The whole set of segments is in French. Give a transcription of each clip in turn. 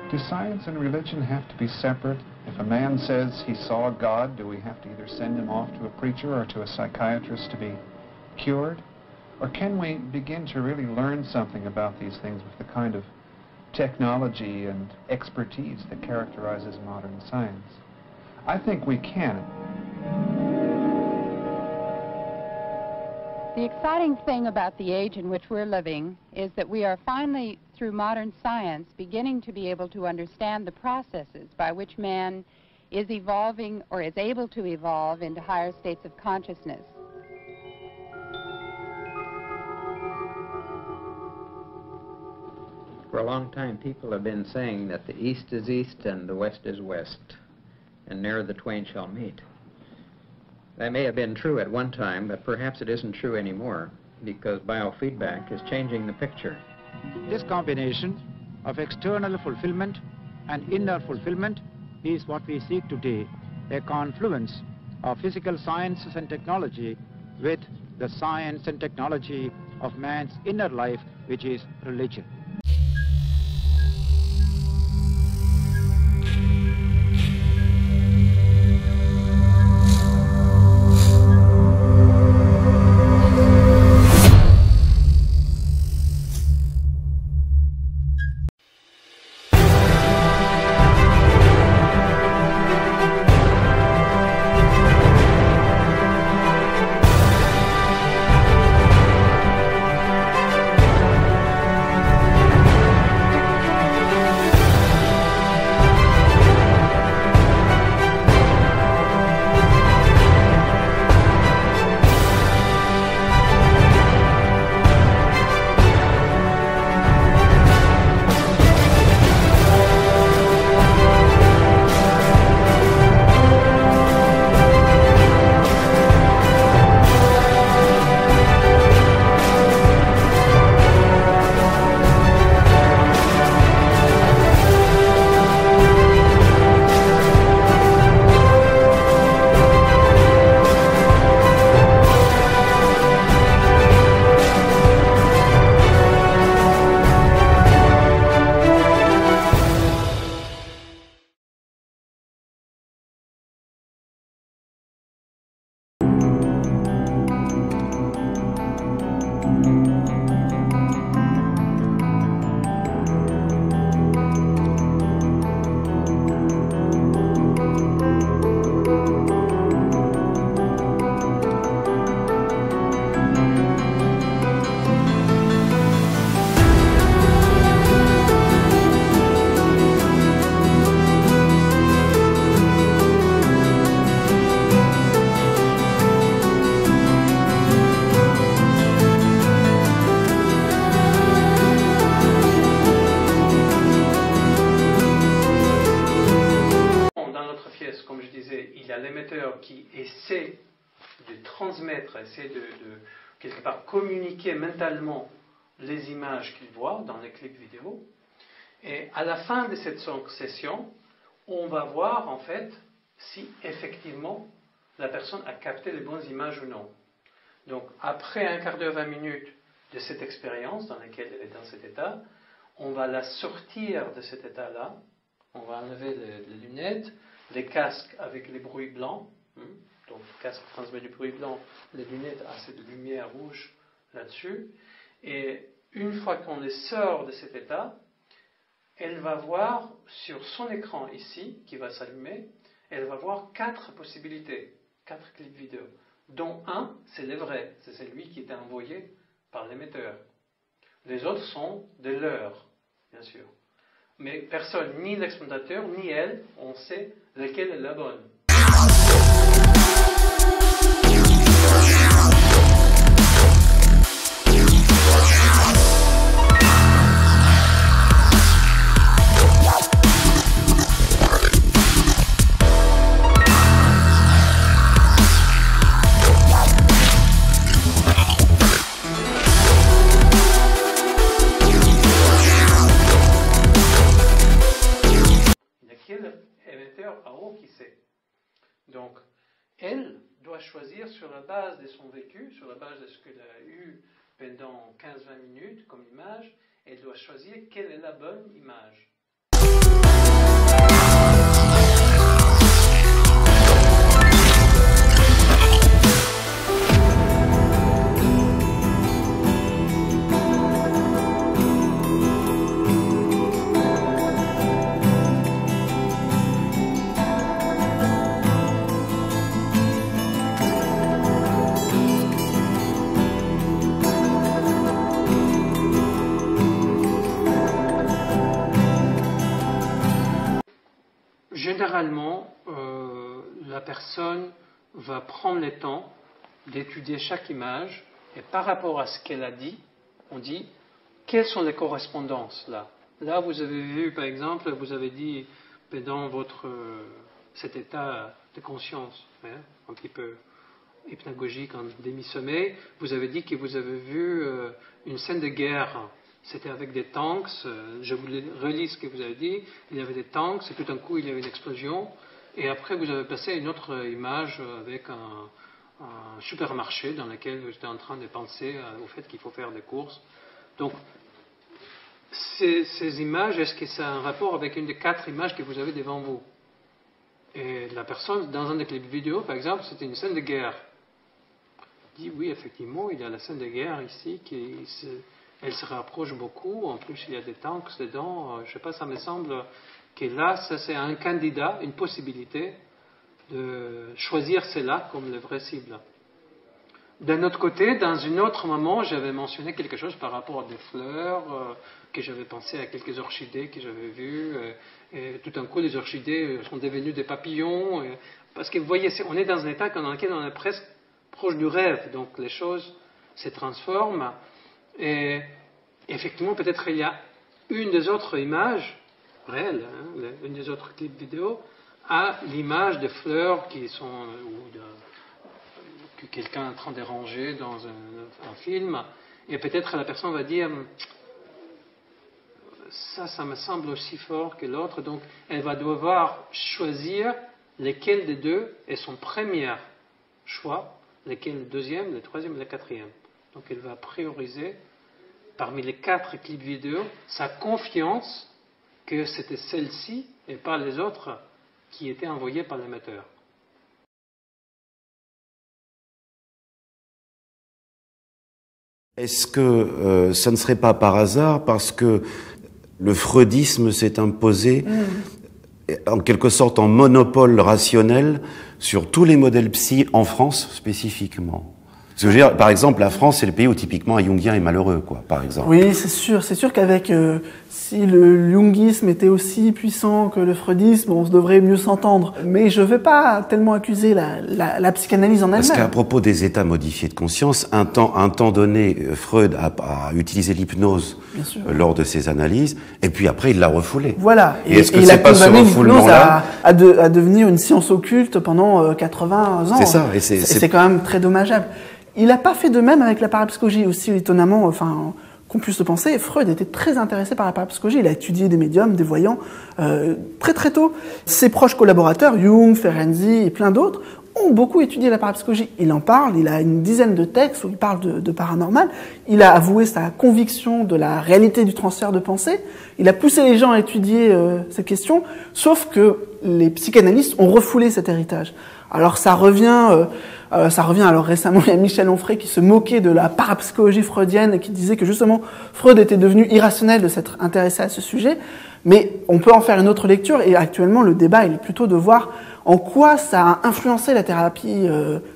Do science and religion have to be separate? If a man says he saw God, do we have to either send him off to a preacher or to a psychiatrist to be cured? Or can we begin to really learn something about these things with the kind of technology and expertise that characterizes modern science? I think we can. The exciting thing about the age in which we're living is that we are finally, through modern science, beginning to be able to understand the processes by which man is evolving or is able to evolve into higher states of consciousness. For a long time, people have been saying that the East is East and the West is West, and ne'er the twain shall meet. That may have been true at one time, but perhaps it isn't true anymore, because biofeedback is changing the picture. This combination of external fulfillment and inner fulfillment is what we seek today, a confluence of physical sciences and technology with the science and technology of man's inner life, which is religion. Qui essaie de transmettre, essaie de quelque part communiquer mentalement les images qu'il voit dans les clips vidéo. Et à la fin de cette session, on va voir en fait si effectivement la personne a capté les bonnes images ou non. Donc après un quart d'heure, 20 minutes de cette expérience dans laquelle elle est dans cet état, on va la sortir de cet état-là, on va enlever les lunettes, les casques avec les bruits blancs. Donc le casque transmet du bruit blanc, les lunettes ont assez de lumière rouge là-dessus. Et une fois qu'on les sort de cet état, elle va voir sur son écran ici, qui va s'allumer, elle va voir 4 possibilités, 4 clips vidéo, dont un, c'est le vrai, c'est celui qui était envoyé par l'émetteur. Les autres sont des leurs, bien sûr. Mais personne, ni l'exploitateur, ni elle, on sait laquelle est la bonne. quel émetteur à eau qui c'est. Donc, elle doit choisir sur la base de son vécu, sur la base de ce qu'elle a eu pendant 15-20 minutes comme image, elle doit choisir quelle est la bonne image. Généralement, la personne va prendre le temps d'étudier chaque image et par rapport à ce qu'elle a dit, on dit quelles sont les correspondances là. Là, vous avez vu, par exemple, vous avez dit dans cet état de conscience, hein, un petit peu hypnagogique, en demi-sommeil, vous avez dit que vous avez vu une scène de guerre. C'était avec des tanks, je vous relis ce que vous avez dit, il y avait des tanks, et tout d'un coup il y avait une explosion, et après vous avez passé une autre image avec un supermarché dans lequel vous étiez en train de penser au fait qu'il faut faire des courses. Donc, ces images, est-ce que ça a un rapport avec une des 4 images que vous avez devant vous? Et la personne, dans un des clips vidéo, par exemple, c'était une scène de guerre. Il dit, oui, effectivement, il y a la scène de guerre ici elle se rapproche beaucoup, en plus il y a des tanks dedans, je ne sais pas, ça me semble que là, ça c'est un candidat, une possibilité de choisir celle-là comme la vraie cible. D'un autre côté, dans un autre moment, j'avais mentionné quelque chose par rapport à des fleurs, que j'avais pensé à quelques orchidées que j'avais vues, et tout d'un coup les orchidées sont devenues des papillons, parce que vous voyez, on est dans un état dans lequel on est presque proche du rêve, donc les choses se transforment. Et effectivement, peut-être il y a une des autres images réelles, hein, une des autres clips vidéo, à l'image de fleurs qui sont, que quelqu'un est en train de ranger dans un film, et peut-être la personne va dire ça me semble aussi fort que l'autre, donc elle va devoir choisir lequel des deux est son premier choix, lequel le deuxième, le troisième et le quatrième. Donc elle va prioriser parmi les 4 clips vidéo sa confiance que c'était celle-ci et pas les autres qui étaient envoyés par l'émetteur. Est-ce que ça ne serait pas par hasard parce que le freudisme s'est imposé en quelque sorte en monopole rationnel sur tous les modèles psy en France spécifiquement? Parce que je veux dire, par exemple, la France, c'est le pays où typiquement un jungien est malheureux, quoi, par exemple. Oui, c'est sûr qu'avec, si le jungisme était aussi puissant que le freudisme, on devrait mieux s'entendre. Mais je ne vais pas tellement accuser la psychanalyse en elle-même. Parce qu'à propos des états modifiés de conscience, un temps donné, Freud a utilisé l'hypnose lors de ses analyses, et puis après, il l'a refoulé. Voilà. Et est-ce que c'est pas ce refoulement-là à devenir une science occulte pendant 80 ans. C'est ça. Et c'est quand même très dommageable. Il n'a pas fait de même avec la parapsychologie, aussi étonnamment, enfin, qu'on puisse le penser. Freud était très intéressé par la parapsychologie. Il a étudié des médiums, des voyants, très très tôt. Ses proches collaborateurs, Jung, Ferenczi et plein d'autres, ont beaucoup étudié la parapsychologie. Il en parle, il a une dizaine de textes où il parle de paranormal. Il a avoué sa conviction de la réalité du transfert de pensée. Il a poussé les gens à étudier cette question, sauf que les psychanalystes ont refoulé cet héritage. Alors ça revient alors récemment, il y a Michel Onfray qui se moquait de la parapsychologie freudienne et qui disait que justement Freud était devenu irrationnel de s'être intéressé à ce sujet, mais on peut en faire une autre lecture et actuellement le débat il est plutôt de voir en quoi ça a influencé la thérapie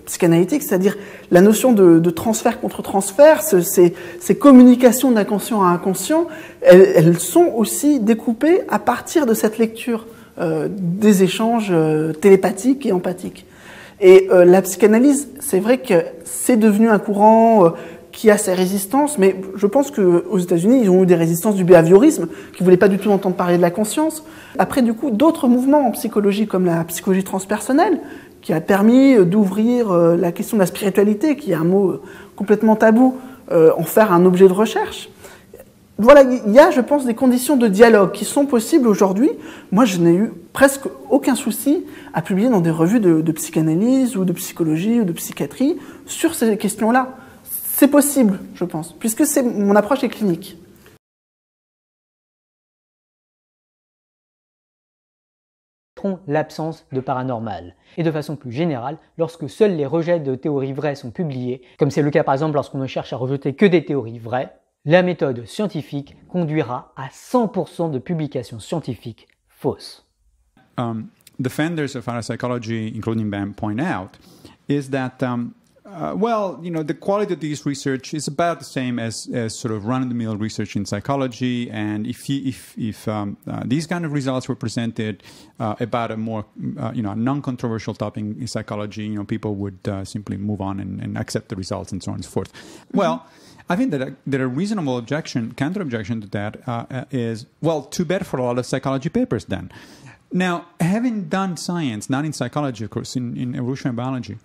psychanalytique, c'est-à-dire la notion de transfert contre transfert, ces communications d'inconscient à inconscient, elles sont aussi découpées à partir de cette lecture des échanges télépathiques et empathiques. Et la psychanalyse, c'est vrai que c'est devenu un courant qui a ses résistances, mais je pense qu'aux États-Unis, ils ont eu des résistances du behaviorisme, qui ne voulaient pas du tout entendre parler de la conscience. Après, du coup, d'autres mouvements en psychologie, comme la psychologie transpersonnelle, qui a permis d'ouvrir la question de la spiritualité, qui est un mot complètement tabou, en faire un objet de recherche. voilà, il y a, je pense, des conditions de dialogue qui sont possibles aujourd'hui. Moi, je n'ai eu presque aucun souci à publier dans des revues de psychanalyse ou de psychologie ou de psychiatrie sur ces questions-là. C'est possible, je pense, puisque mon approche est clinique. L'absence de paranormal. Et de façon plus générale, lorsque seuls les rejets de théories vraies sont publiés, comme c'est le cas par exemple lorsqu'on ne cherche à rejeter que des théories vraies, la méthode scientifique conduira à 100% de publications scientifiques fausses. Defenders of parapsychology, including BAM, point out is that well, you know, the quality of this research is about the same as sort of run-of-the-mill research in psychology. And if these kind of results were presented about a more, you know, non-controversial topic in psychology, you know, people would simply move on and accept the results and so on and so forth. Mm-hmm. Well, I think that a reasonable objection, counter-objection to that is, well, too bad for a lot of psychology papers then. Now, having done science, not in psychology, of course, in evolutionary biology,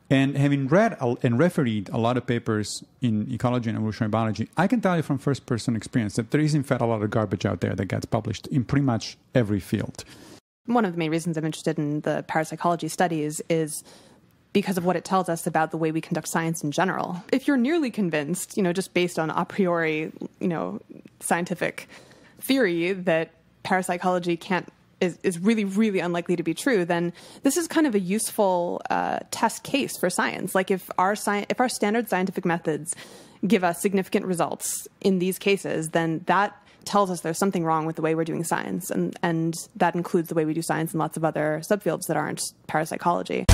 and having read and refereed a lot of papers in ecology and evolutionary biology, I can tell you from first-person experience that there is, in fact, a lot of garbage out there that gets published in pretty much every field. One of the main reasons I'm interested in the parapsychology studies is because of what it tells us about the way we conduct science in general. If you're nearly convinced, you know, just based on a priori, you know, scientific theory that parapsychology is really, really unlikely to be true, then this is kind of a useful test case for science. Like if our standard scientific methods give us significant results in these cases, then that tells us there's something wrong with the way we're doing science. And that includes the way we do science in lots of other subfields that aren't parapsychology.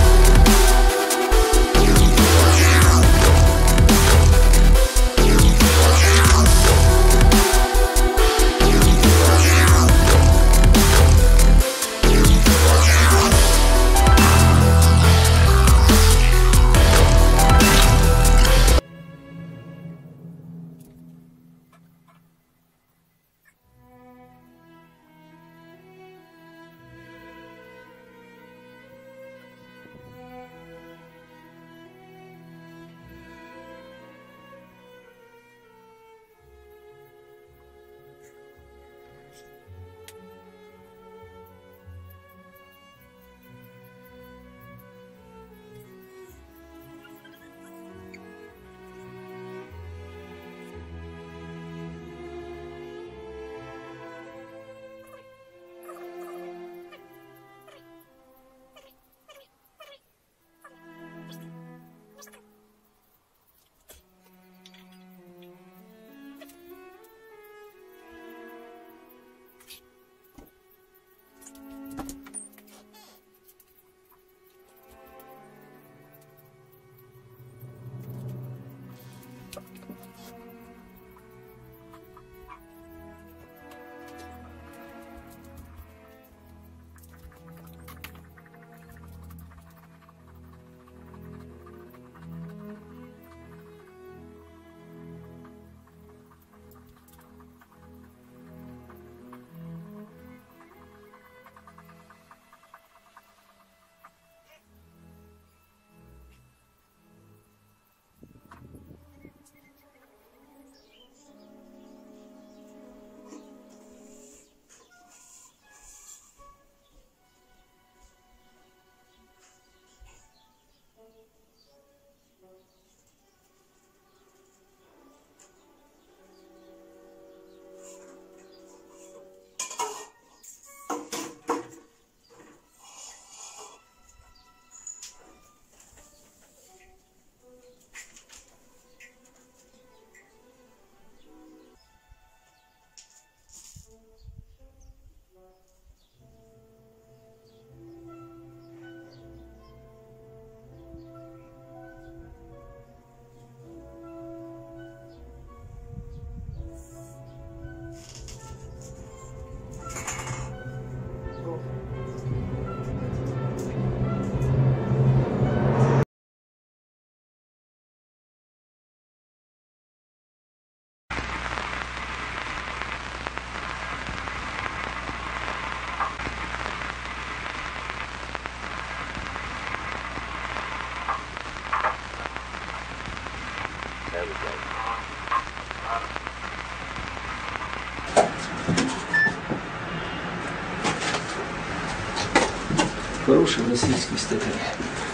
Хорошая российская статья.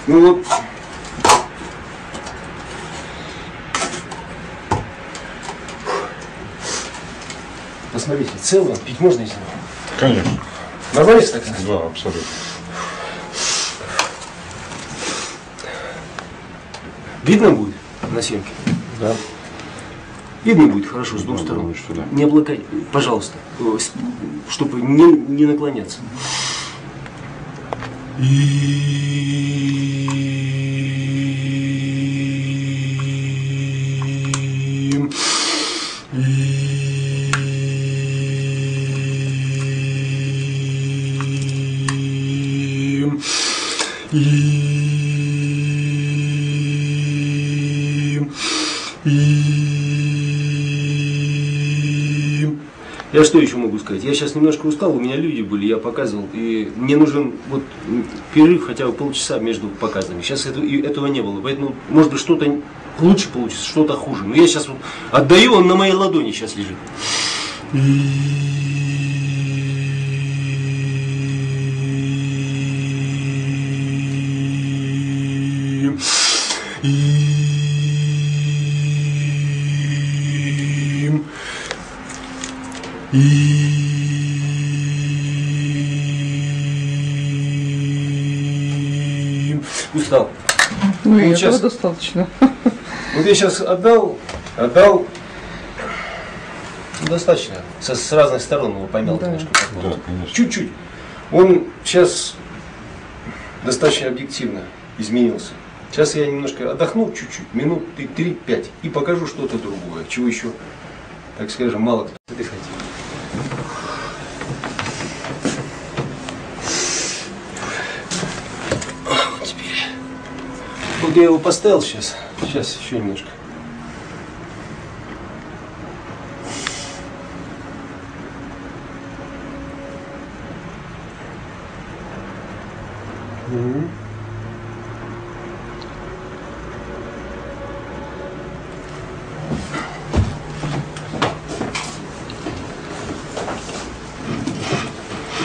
Ну вот. Посмотрите, целую, пить можно из него? Конечно. Нормально стакан? Да, абсолютно. Видно будет на съемке? Да. Видно будет хорошо с двух сторон. Думаю, что да. Не облакай, пожалуйста, чтобы не наклоняться. Я что еще могу сказать? Я сейчас немножко устал, у меня люди были, я показывал, и мне нужен вот перерыв хотя бы полчаса между показами. Сейчас этого не было, поэтому может быть что-то лучше получится, что-то хуже. Но я сейчас вот отдаю, он на моей ладони сейчас лежит. Устал. Ну и Вот этого сейчас- достаточно. Вот я сейчас отдал, ну, достаточно, с разных сторон его поймал Да. немножко. Да, конечно. Чуть-чуть. Он сейчас достаточно объективно изменился. Сейчас я немножко отдохну чуть-чуть, минут 3-5, и покажу что-то другое, чего еще, так скажем, мало кто отдыхать. Вот теперь. Вот я его поставил сейчас. Сейчас еще немножко.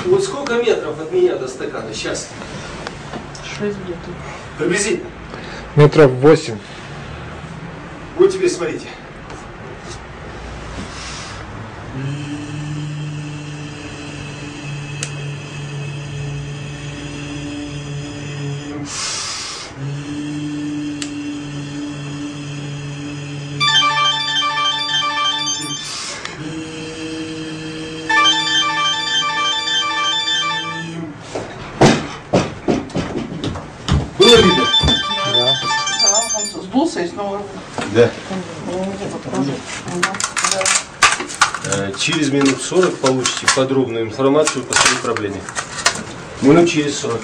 Вот сколько метров от меня до стакана сейчас? 6 где-то. Приблизительно. Метров 8. Вот теперь смотрите. Было видно? Да, он сдулся и снова... Да. Через минут 40 получите подробную информацию по своей проблеме. Минут через 40.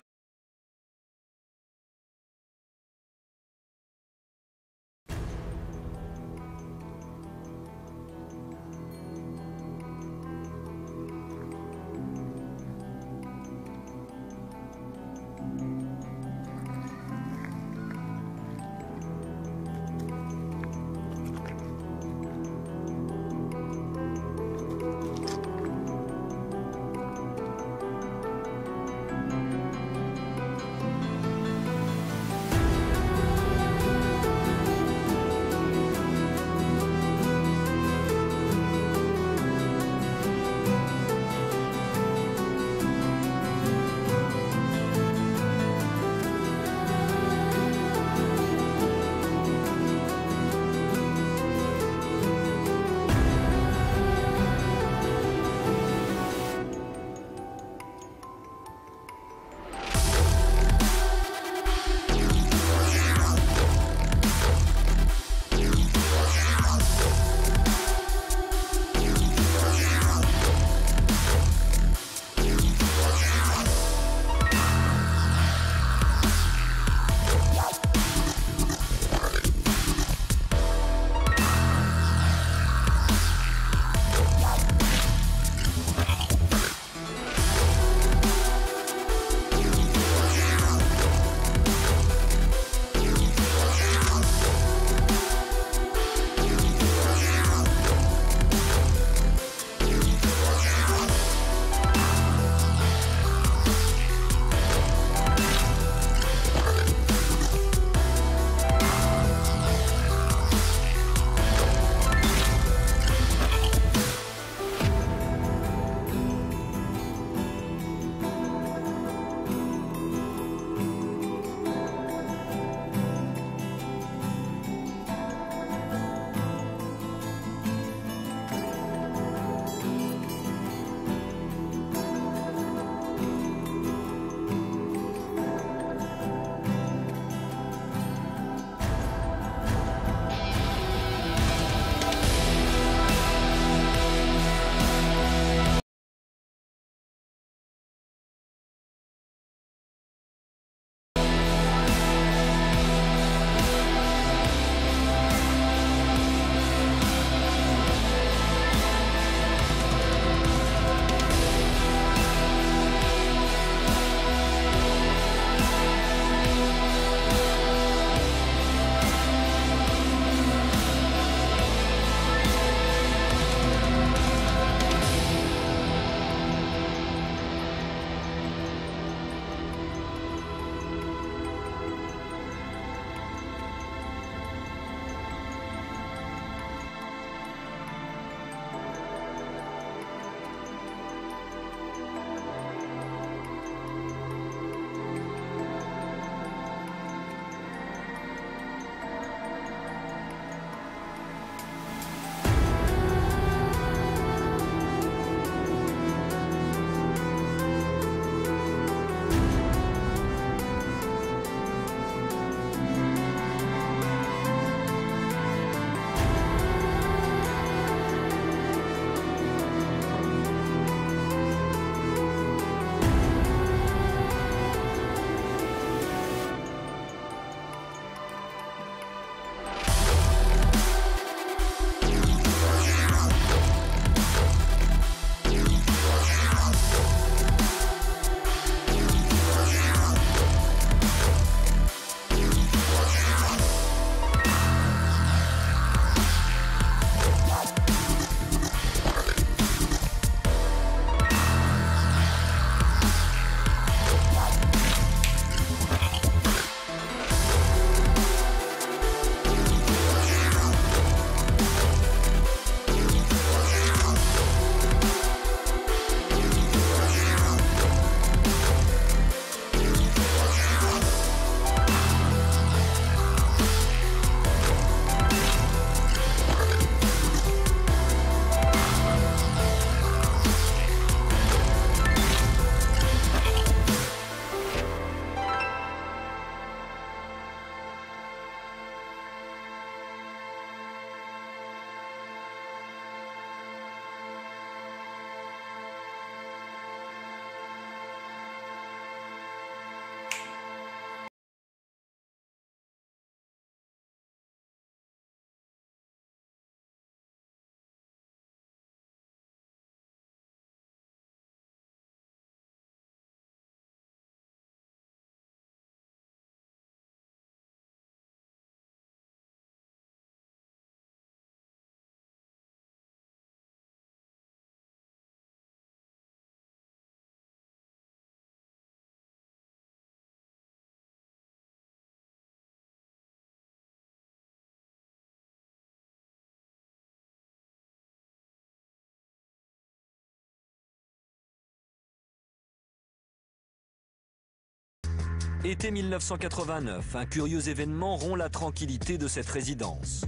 Été 1989, un curieux événement rompt la tranquillité de cette résidence.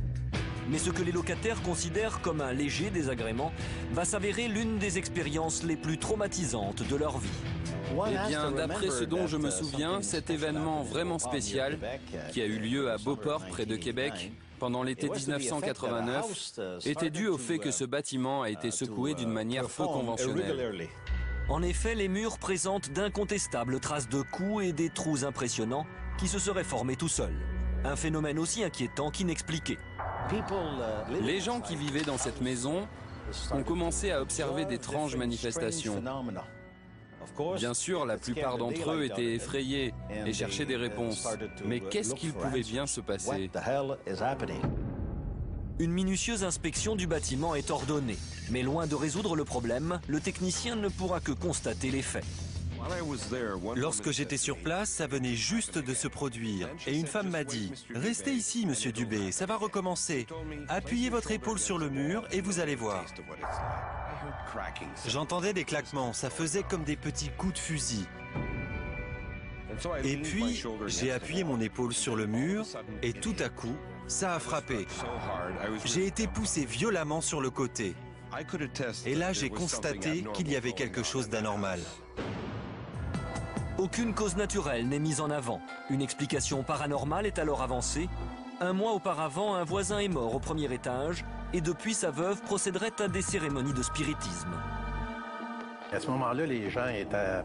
Mais ce que les locataires considèrent comme un léger désagrément va s'avérer l'une des expériences les plus traumatisantes de leur vie. Eh bien, d'après ce dont je me souviens, cet événement vraiment spécial, qui a eu lieu à Beauport, près de Québec, pendant l'été 1989, était dû au fait que ce bâtiment a été secoué d'une manière peu conventionnelle. En effet, les murs présentent d'incontestables traces de coups et des trous impressionnants qui se seraient formés tout seuls. Un phénomène aussi inquiétant qu'inexpliqué. Les gens qui vivaient dans cette maison ont commencé à observer d'étranges manifestations. Bien sûr, la plupart d'entre eux étaient effrayés et cherchaient des réponses. Mais qu'est-ce qu'il pouvait bien se passer? Une minutieuse inspection du bâtiment est ordonnée. Mais loin de résoudre le problème, le technicien ne pourra que constater les faits. Lorsque j'étais sur place, ça venait juste de se produire. Et une femme m'a dit « Restez ici, monsieur Dubé, ça va recommencer. Appuyez votre épaule sur le mur et vous allez voir. » J'entendais des claquements, ça faisait comme des petits coups de fusil. Et puis, j'ai appuyé mon épaule sur le mur et tout à coup, ça a frappé. J'ai été poussé violemment sur le côté. Et là, j'ai constaté qu'il y avait quelque chose d'anormal. Aucune cause naturelle n'est mise en avant. Une explication paranormale est alors avancée. Un mois auparavant, un voisin est mort au premier étage et depuis, sa veuve procéderait à des cérémonies de spiritisme. À ce moment-là, les gens étaient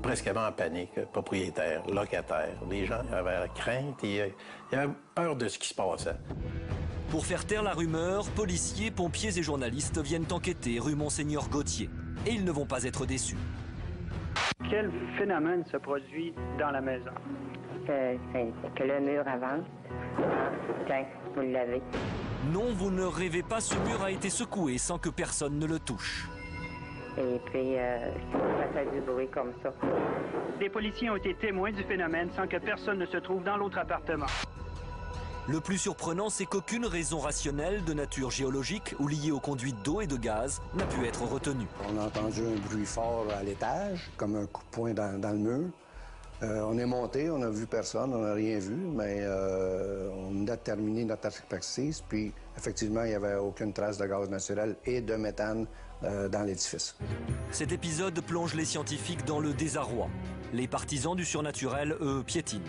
presque en panique, propriétaires, locataires. Les gens avaient crainte et ils avaient peur de ce qui se passait. Pour faire taire la rumeur, policiers, pompiers et journalistes viennent enquêter rue Monseigneur Gauthier. Et ils ne vont pas être déçus. Quel phénomène se produit dans la maison? Que le mur avance. Tiens, vous l'avez. Non, vous ne rêvez pas, ce mur a été secoué sans que personne ne le touche. Et puis, ça fait du bruit comme ça. Des policiers ont été témoins du phénomène sans que personne ne se trouve dans l'autre appartement. Le plus surprenant, c'est qu'aucune raison rationnelle de nature géologique ou liée aux conduites d'eau et de gaz n'a pu être retenue. On a entendu un bruit fort à l'étage, comme un coup de poing dans le mur. On est monté, on n'a vu personne, on n'a rien vu, mais on a terminé notre expertise, puis effectivement, il n'y avait aucune trace de gaz naturel et de méthane dans l'édifice. Cet épisode plonge les scientifiques dans le désarroi. Les partisans du surnaturel, eux, piétinent.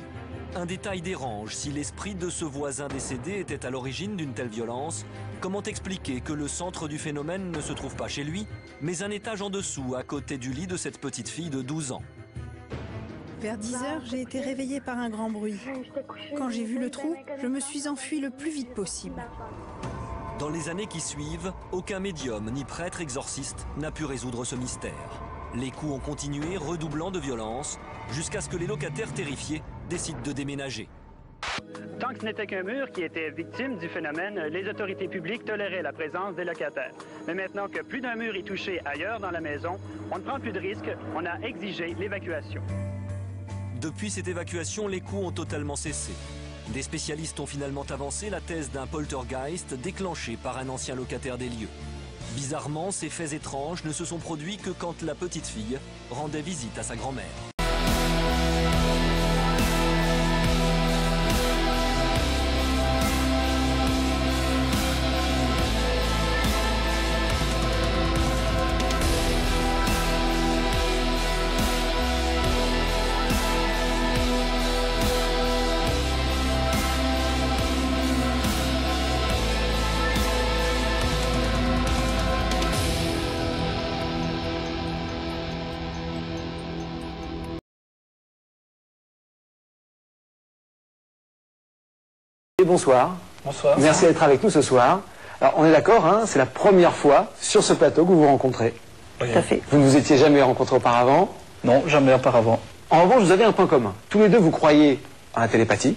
Un détail dérange. Si l'esprit de ce voisin décédé était à l'origine d'une telle violence, comment expliquer que le centre du phénomène ne se trouve pas chez lui, mais un étage en dessous, à côté du lit de cette petite fille de 12 ans? Vers 10 heures, j'ai été réveillée par un grand bruit. Quand j'ai vu le trou, je me suis enfuie le plus vite possible. Dans les années qui suivent, aucun médium ni prêtre exorciste n'a pu résoudre ce mystère. Les coups ont continué, redoublant de violence, jusqu'à ce que les locataires terrifiés décident de déménager. Tant que ce n'était qu'un mur qui était victime du phénomène, les autorités publiques toléraient la présence des locataires. Mais maintenant que plus d'un mur est touché ailleurs dans la maison, on ne prend plus de risques, on a exigé l'évacuation. Depuis cette évacuation, les coups ont totalement cessé. Des spécialistes ont finalement avancé la thèse d'un poltergeist déclenché par un ancien locataire des lieux. Bizarrement, ces faits étranges ne se sont produits que quand la petite fille rendait visite à sa grand-mère. Bonsoir. Bonsoir. Merci d'être avec nous ce soir. Alors, on est d'accord, hein, c'est la première fois sur ce plateau que vous vous rencontrez. Oui. Tout à fait. Vous ne vous étiez jamais rencontrés auparavant? Non, jamais auparavant. En revanche, vous avez un point commun. Tous les deux, vous croyez à la télépathie.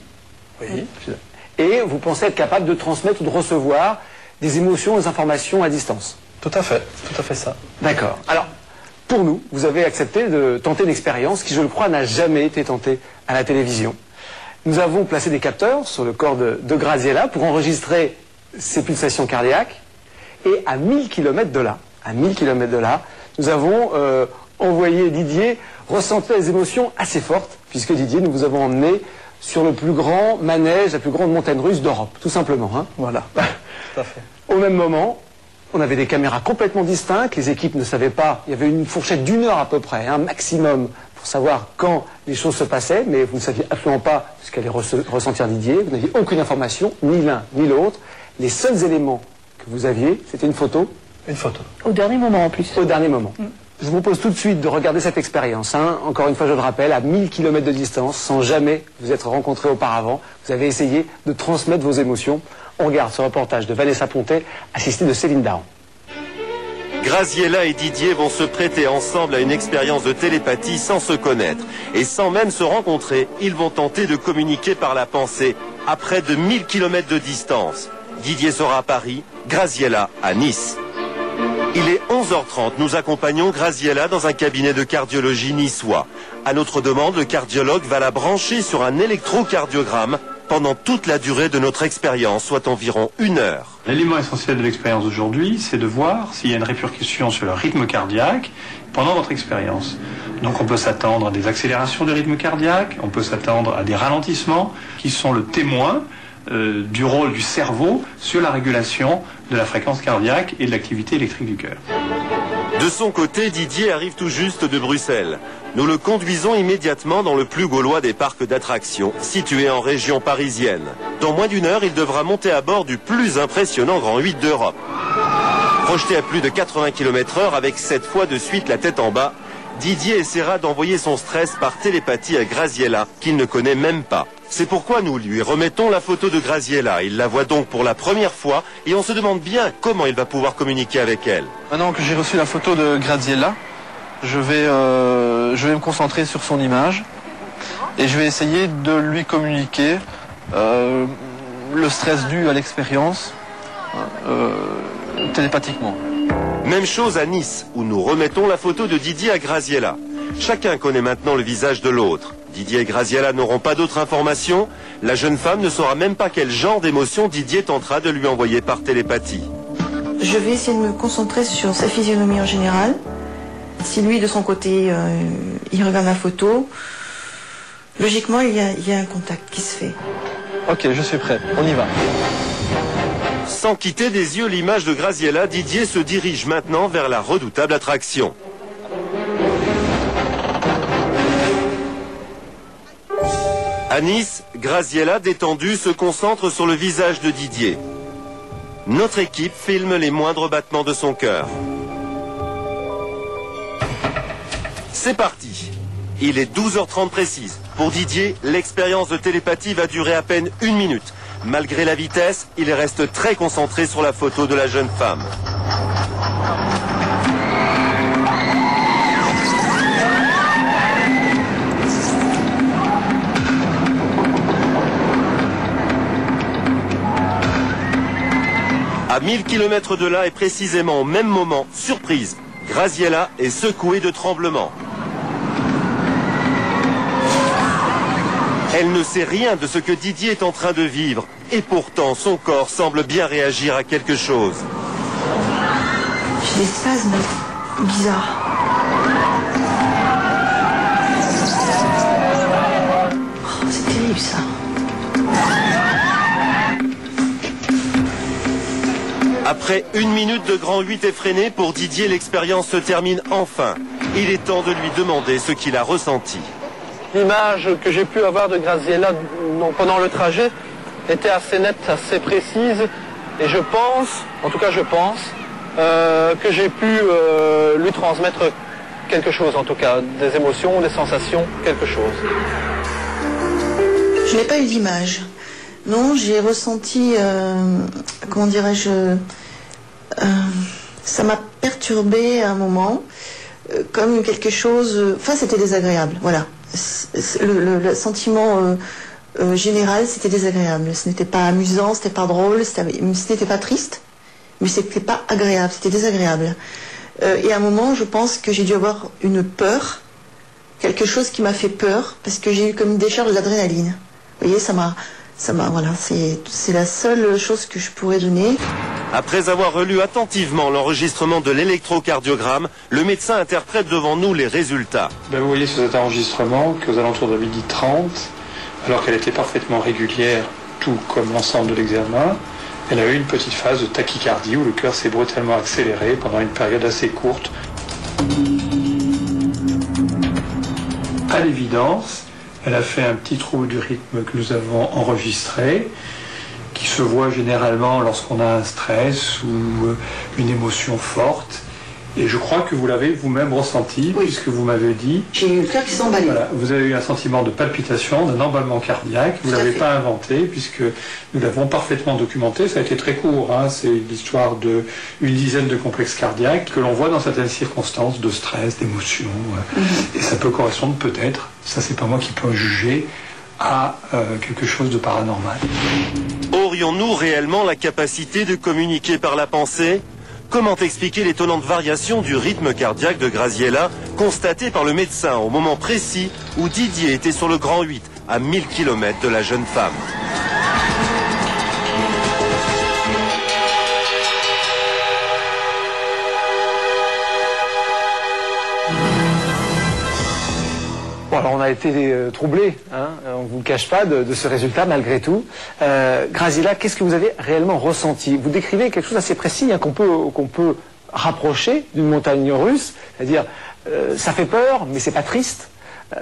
Oui. Et vous pensez être capable de transmettre ou de recevoir des émotions, des informations à distance. Tout à fait ça. D'accord. Alors, pour nous, vous avez accepté de tenter une expérience qui, je le crois, n'a jamais été tentée à la télévision. Nous avons placé des capteurs sur le corps de Graziella pour enregistrer ses pulsations cardiaques. Et à 1000 km de là, nous avons envoyé Didier ressenti des émotions assez fortes, puisque Didier, nous vous avons emmené sur le plus grand manège, la plus grande montagne russe d'Europe, tout simplement. Hein. Voilà. Tout à fait. Au même moment, on avait des caméras complètement distinctes, les équipes ne savaient pas, il y avait une fourchette d'1 heure à peu près, un maximum, pour savoir quand les choses se passaient, mais vous ne saviez absolument pas ce qu'allait ressentir Didier, vous n'aviez aucune information, ni l'un ni l'autre. Les seuls éléments que vous aviez, c'était une photo. Une photo. Au dernier moment en plus. Au dernier moment. Je vous propose tout de suite de regarder cette expérience. Hein. Encore une fois, je le rappelle, à 1000 km de distance, sans jamais vous être rencontrés auparavant, vous avez essayé de transmettre vos émotions. On regarde ce reportage de Vanessa Pontet, assistée de Céline Dahan. Graziella et Didier vont se prêter ensemble à une expérience de télépathie sans se connaître. Et sans même se rencontrer, ils vont tenter de communiquer par la pensée à près de 1000 km de distance. Didier sera à Paris, Graziella à Nice. Il est 11h30, nous accompagnons Graziella dans un cabinet de cardiologie niçois. À notre demande, le cardiologue va la brancher sur un électrocardiogramme pendant toute la durée de notre expérience, soit environ 1 heure. L'élément essentiel de l'expérience d'aujourd'hui, c'est de voir s'il y a une répercussion sur le rythme cardiaque pendant votre expérience. Donc on peut s'attendre à des accélérations du rythme cardiaque, on peut s'attendre à des ralentissements qui sont le témoin du rôle du cerveau sur la régulation de la fréquence cardiaque et de l'activité électrique du cœur. De son côté, Didier arrive tout juste de Bruxelles. Nous le conduisons immédiatement dans le plus gaulois des parcs d'attractions, situé en région parisienne. Dans moins d'1 heure, il devra monter à bord du plus impressionnant Grand 8 d'Europe. Projeté à plus de 80 km/h avec 7 fois de suite la tête en bas, Didier essaiera d'envoyer son stress par télépathie à Graziella, qu'il ne connaît même pas. C'est pourquoi nous lui remettons la photo de Graziella. Il la voit donc pour la première fois et on se demande bien comment il va pouvoir communiquer avec elle. Maintenant que j'ai reçu la photo de Graziella, je vais me concentrer sur son image et je vais essayer de lui communiquer le stress dû à l'expérience télépathiquement. Même chose à Nice, où nous remettons la photo de Didier à Graziella. Chacun connaît maintenant le visage de l'autre. Didier et Graziella n'auront pas d'autres informations. La jeune femme ne saura même pas quel genre d'émotion Didier tentera de lui envoyer par télépathie. Je vais essayer de me concentrer sur sa physionomie en général. Si lui, de son côté, il regarde la photo, logiquement, il y a un contact qui se fait. Ok, je suis prêt. On y va. Sans quitter des yeux l'image de Graziella, Didier se dirige maintenant vers la redoutable attraction. À Nice, Graziella, détendue, se concentre sur le visage de Didier. Notre équipe filme les moindres battements de son cœur. C'est parti. Il est 12h30 précise. Pour Didier, l'expérience de télépathie va durer à peine 1 minute. Malgré la vitesse, il reste très concentré sur la photo de la jeune femme. À 1000 km de là et précisément au même moment, surprise, Graziella est secouée de tremblements. Elle ne sait rien de ce que Didier est en train de vivre. Et pourtant, son corps semble bien réagir à quelque chose. J'ai des spasmes bizarres. Oh, c'est terrible ça. Après 1 minute de grand 8 effréné, pour Didier, l'expérience se termine enfin. Il est temps de lui demander ce qu'il a ressenti. L'image que j'ai pu avoir de Graziella pendant le trajet était assez nette, assez précise, et je pense, en tout cas je pense, que j'ai pu lui transmettre quelque chose, en tout cas, des émotions, des sensations, quelque chose. Je n'ai pas eu d'image. Non, j'ai ressenti, comment dirais-je, ça m'a perturbé à un moment, comme quelque chose, enfin c'était désagréable, voilà. Le sentiment général, c'était désagréable. Ce n'était pas amusant, ce n'était pas drôle, ce n'était pas triste, mais ce n'était pas agréable, c'était désagréable. Et à un moment, je pense que j'ai dû avoir une peur, quelque chose qui m'a fait peur, parce que j'ai eu comme une décharge d'adrénaline. Vous voyez, voilà, c'est la seule chose que je pourrais donner. Après avoir relu attentivement l'enregistrement de l'électrocardiogramme, le médecin interprète devant nous les résultats. Vous voyez sur cet enregistrement qu'aux alentours de 12h30, alors qu'elle était parfaitement régulière, tout comme l'ensemble de l'examen, elle a eu une petite phase de tachycardie où le cœur s'est brutalement accéléré pendant une période assez courte. À l'évidence, elle a fait un petit trouble du rythme que nous avons enregistré, qui se voit généralement lorsqu'on a un stress ou une émotion forte. Et je crois que vous l'avez vous-même ressenti, puisque vous m'avez dit... J'ai eu le cœur qui s'emballait. Voilà, vous avez eu un sentiment de palpitation, d'un emballement cardiaque. Vous ne l'avez pas inventé, puisque nous l'avons parfaitement documenté. Ça a été très court, hein. C'est l'histoire d'une dizaine de complexes cardiaques que l'on voit dans certaines circonstances de stress, d'émotion. Et ça peut correspondre peut-être, ça c'est pas moi qui peux en juger, à quelque chose de paranormal. Aurions-nous réellement la capacité de communiquer par la pensée ? Comment expliquer l'étonnante variation du rythme cardiaque de Graziella constatée par le médecin au moment précis où Didier était sur le Grand 8 à 1000 km de la jeune femme ? Bon, alors on a été troublés, hein, on ne vous le cache pas, de ce résultat malgré tout. Graziella, qu'est-ce que vous avez réellement ressenti? Vous décrivez quelque chose d'assez précis, hein, qu'on peut rapprocher d'une montagne russe, c'est-à-dire ça fait peur, mais c'est pas triste.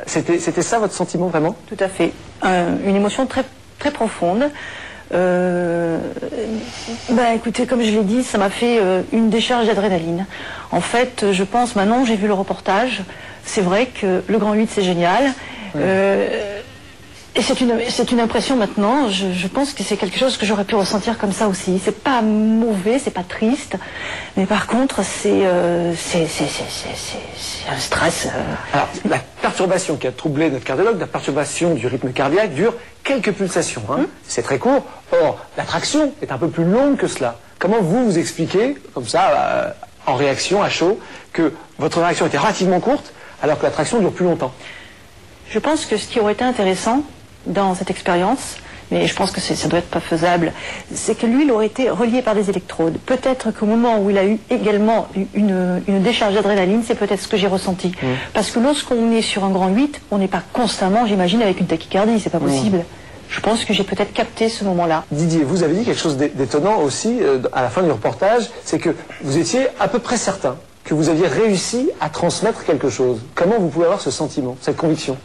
C'était ça votre sentiment vraiment? Tout à fait. Une émotion très, très profonde. Écoutez, comme je l'ai dit, ça m'a fait une décharge d'adrénaline. En fait, je pense maintenant, j'ai vu le reportage, c'est vrai que le Grand 8 c'est génial. Et c'est une impression maintenant, je pense que c'est quelque chose que j'aurais pu ressentir comme ça aussi. C'est pas mauvais, c'est pas triste, mais par contre c'est un stress. Alors, la perturbation qui a troublé notre cardiologue, la perturbation du rythme cardiaque dure quelques pulsations, hein. C'est très court. Or, l'attraction est un peu plus longue que cela. Comment vous expliquez, comme ça, en réaction à chaud, que votre réaction était relativement courte, alors que l'attraction dure plus longtemps? Je pense que ce qui aurait été intéressant dans cette expérience, mais je pense que ça doit être pas faisable, c'est que lui, il aurait été relié par des électrodes. Peut-être qu'au moment où il a eu également une décharge d'adrénaline, c'est peut-être ce que j'ai ressenti. Parce que lorsqu'on est sur un Grand 8, on n'est pas constamment, j'imagine, avec une tachycardie, c'est pas possible. Je pense que j'ai peut-être capté ce moment-là. Didier, vous avez dit quelque chose d'étonnant aussi à la fin du reportage, c'est que vous étiez à peu près certain que vous aviez réussi à transmettre quelque chose. Comment vous pouvez avoir ce sentiment, cette conviction?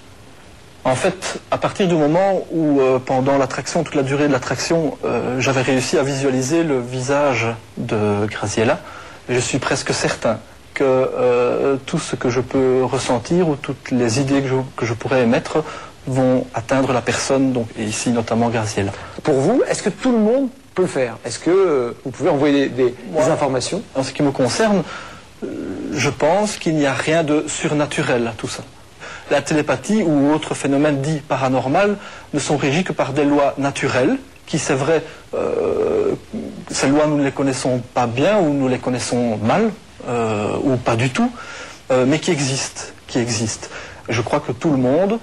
En fait, à partir du moment où, pendant l'attraction, toute la durée de l'attraction, j'avais réussi à visualiser le visage de Graziella, je suis presque certain que tout ce que je peux ressentir ou toutes les idées que je pourrais émettre vont atteindre la personne, donc, et ici notamment Graziella. Pour vous, est-ce que tout le monde peut le faire? Est-ce que vous pouvez envoyer des informations? En ce qui me concerne, je pense qu'il n'y a rien de surnaturel à tout ça. La télépathie ou autres phénomènes dits paranormaux ne sont régis que par des lois naturelles, qui c'est vrai, ces lois nous ne les connaissons pas bien ou nous les connaissons mal, ou pas du tout, mais qui existent. Je crois que tout le monde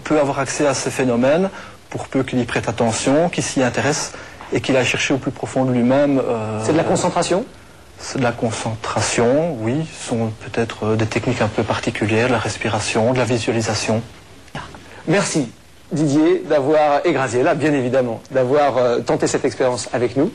peut avoir accès à ces phénomènes, pour peu qu'il y prête attention, qu'il s'y intéresse et qu'il aille chercher au plus profond de lui-même. C'est de la concentration? C'est de la concentration, oui. Ce sont peut-être des techniques un peu particulières, de la respiration, de la visualisation. Merci Didier d'avoir, et Graziella bien évidemment, d'avoir tenté cette expérience avec nous.